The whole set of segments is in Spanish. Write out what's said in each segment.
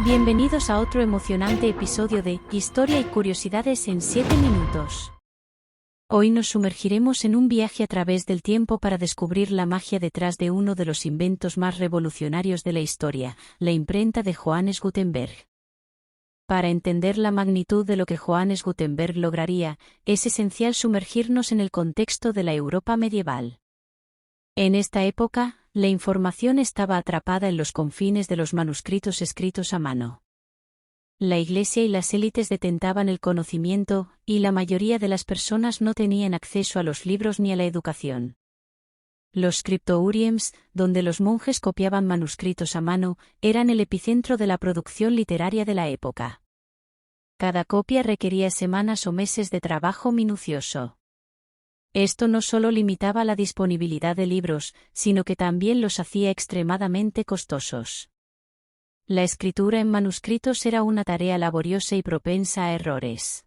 Bienvenidos a otro emocionante episodio de Historia y curiosidades en 7 minutos. Hoy nos sumergiremos en un viaje a través del tiempo para descubrir la magia detrás de uno de los inventos más revolucionarios de la historia, la imprenta de Johannes Gutenberg. Para entender la magnitud de lo que Johannes Gutenberg lograría, es esencial sumergirnos en el contexto de la Europa medieval. En esta época, la información estaba atrapada en los confines de los manuscritos escritos a mano. La Iglesia y las élites detentaban el conocimiento, y la mayoría de las personas no tenían acceso a los libros ni a la educación. Los scriptoriums, donde los monjes copiaban manuscritos a mano, eran el epicentro de la producción literaria de la época. Cada copia requería semanas o meses de trabajo minucioso. Esto no solo limitaba la disponibilidad de libros, sino que también los hacía extremadamente costosos. La escritura en manuscritos era una tarea laboriosa y propensa a errores.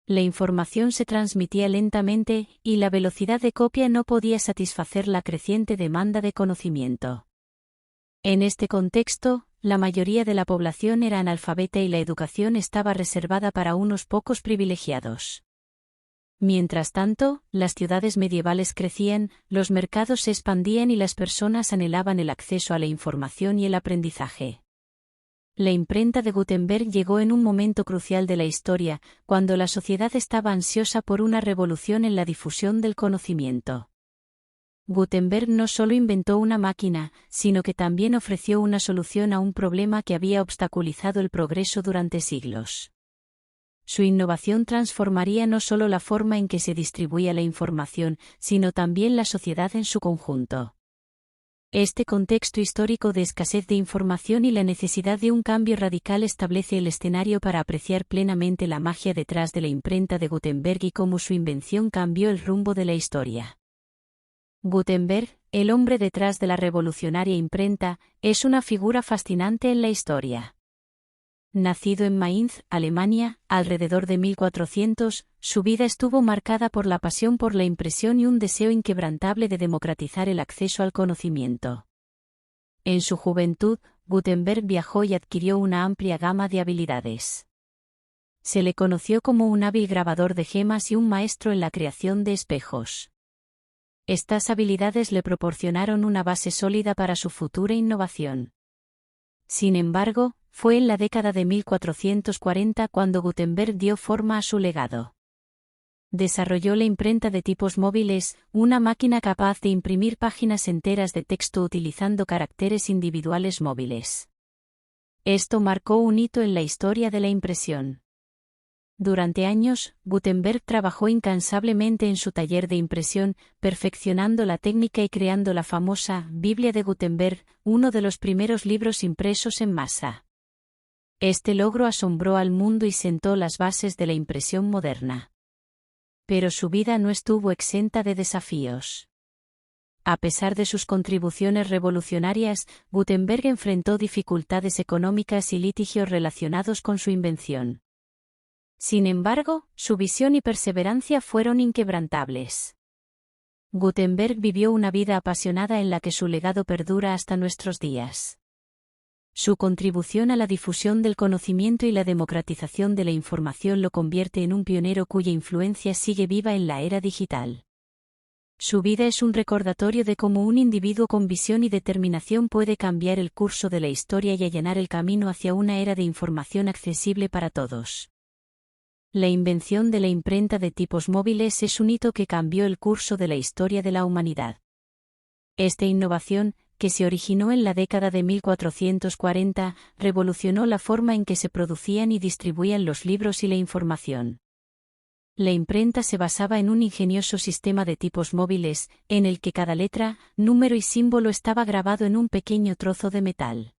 La información se transmitía lentamente, y la velocidad de copia no podía satisfacer la creciente demanda de conocimiento. En este contexto, la mayoría de la población era analfabeta y la educación estaba reservada para unos pocos privilegiados. Mientras tanto, las ciudades medievales crecían, los mercados se expandían y las personas anhelaban el acceso a la información y el aprendizaje. La imprenta de Gutenberg llegó en un momento crucial de la historia, cuando la sociedad estaba ansiosa por una revolución en la difusión del conocimiento. Gutenberg no solo inventó una máquina, sino que también ofreció una solución a un problema que había obstaculizado el progreso durante siglos. Su innovación transformaría no solo la forma en que se distribuía la información, sino también la sociedad en su conjunto. Este contexto histórico de escasez de información y la necesidad de un cambio radical establece el escenario para apreciar plenamente la magia detrás de la imprenta de Gutenberg y cómo su invención cambió el rumbo de la historia. Gutenberg, el hombre detrás de la revolucionaria imprenta, es una figura fascinante en la historia. Nacido en Mainz, Alemania, alrededor de 1400, su vida estuvo marcada por la pasión por la impresión y un deseo inquebrantable de democratizar el acceso al conocimiento. En su juventud, Gutenberg viajó y adquirió una amplia gama de habilidades. Se le conoció como un hábil grabador de gemas y un maestro en la creación de espejos. Estas habilidades le proporcionaron una base sólida para su futura innovación. Sin embargo, fue en la década de 1440 cuando Gutenberg dio forma a su legado. Desarrolló la imprenta de tipos móviles, una máquina capaz de imprimir páginas enteras de texto utilizando caracteres individuales móviles. Esto marcó un hito en la historia de la impresión. Durante años, Gutenberg trabajó incansablemente en su taller de impresión, perfeccionando la técnica y creando la famosa Biblia de Gutenberg, uno de los primeros libros impresos en masa. Este logro asombró al mundo y sentó las bases de la impresión moderna. Pero su vida no estuvo exenta de desafíos. A pesar de sus contribuciones revolucionarias, Gutenberg enfrentó dificultades económicas y litigios relacionados con su invención. Sin embargo, su visión y perseverancia fueron inquebrantables. Gutenberg vivió una vida apasionada en la que su legado perdura hasta nuestros días. Su contribución a la difusión del conocimiento y la democratización de la información lo convierte en un pionero cuya influencia sigue viva en la era digital. Su vida es un recordatorio de cómo un individuo con visión y determinación puede cambiar el curso de la historia y allanar el camino hacia una era de información accesible para todos. La invención de la imprenta de tipos móviles es un hito que cambió el curso de la historia de la humanidad. Esta innovación, que se originó en la década de 1440, revolucionó la forma en que se producían y distribuían los libros y la información. La imprenta se basaba en un ingenioso sistema de tipos móviles, en el que cada letra, número y símbolo estaba grabado en un pequeño trozo de metal.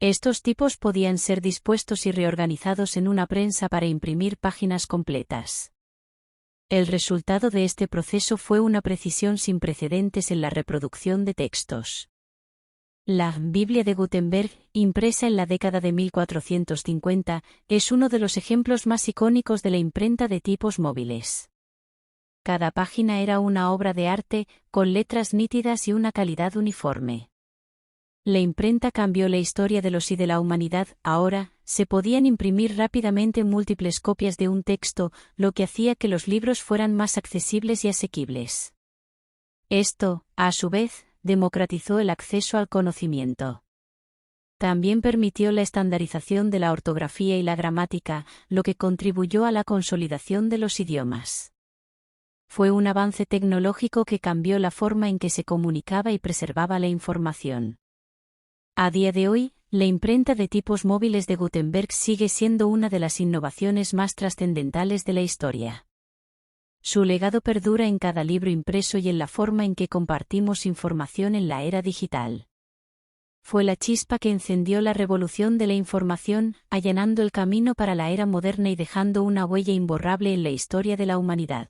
Estos tipos podían ser dispuestos y reorganizados en una prensa para imprimir páginas completas. El resultado de este proceso fue una precisión sin precedentes en la reproducción de textos. La Biblia de Gutenberg, impresa en la década de 1450, es uno de los ejemplos más icónicos de la imprenta de tipos móviles. Cada página era una obra de arte, con letras nítidas y una calidad uniforme. La imprenta cambió la historia de los y de la humanidad. Ahora, se podían imprimir rápidamente múltiples copias de un texto, lo que hacía que los libros fueran más accesibles y asequibles. Esto, a su vez, democratizó el acceso al conocimiento. También permitió la estandarización de la ortografía y la gramática, lo que contribuyó a la consolidación de los idiomas. Fue un avance tecnológico que cambió la forma en que se comunicaba y preservaba la información. A día de hoy, la imprenta de tipos móviles de Gutenberg sigue siendo una de las innovaciones más trascendentales de la historia. Su legado perdura en cada libro impreso y en la forma en que compartimos información en la era digital. Fue la chispa que encendió la revolución de la información, allanando el camino para la era moderna y dejando una huella imborrable en la historia de la humanidad.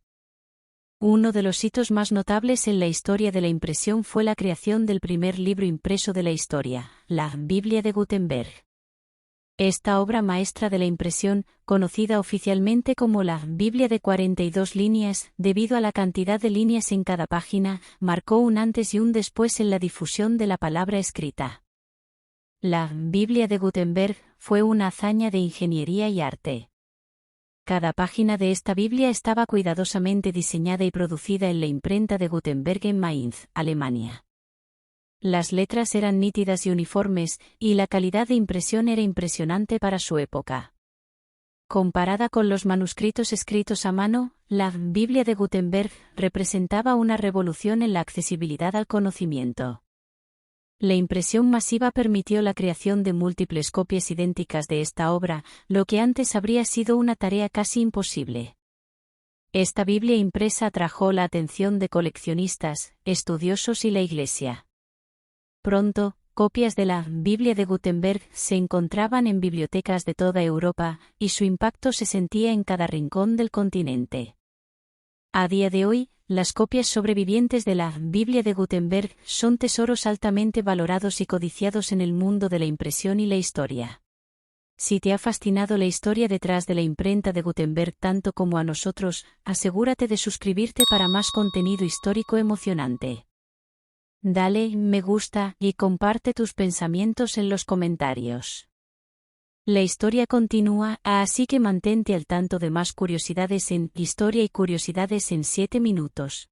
Uno de los hitos más notables en la historia de la impresión fue la creación del primer libro impreso de la historia, la Biblia de Gutenberg. Esta obra maestra de la impresión, conocida oficialmente como la Biblia de 42 líneas, debido a la cantidad de líneas en cada página, marcó un antes y un después en la difusión de la palabra escrita. La Biblia de Gutenberg fue una hazaña de ingeniería y arte. Cada página de esta Biblia estaba cuidadosamente diseñada y producida en la imprenta de Gutenberg en Mainz, Alemania. Las letras eran nítidas y uniformes, y la calidad de impresión era impresionante para su época. Comparada con los manuscritos escritos a mano, la Biblia de Gutenberg representaba una revolución en la accesibilidad al conocimiento. La impresión masiva permitió la creación de múltiples copias idénticas de esta obra, lo que antes habría sido una tarea casi imposible. Esta Biblia impresa atrajo la atención de coleccionistas, estudiosos y la Iglesia. Pronto, copias de la Biblia de Gutenberg se encontraban en bibliotecas de toda Europa, y su impacto se sentía en cada rincón del continente. A día de hoy, las copias sobrevivientes de la Biblia de Gutenberg son tesoros altamente valorados y codiciados en el mundo de la impresión y la historia. Si te ha fascinado la historia detrás de la imprenta de Gutenberg tanto como a nosotros, asegúrate de suscribirte para más contenido histórico emocionante. Dale me gusta y comparte tus pensamientos en los comentarios. La historia continúa, así que mantente al tanto de más curiosidades en Historia y Curiosidades en 7 minutos.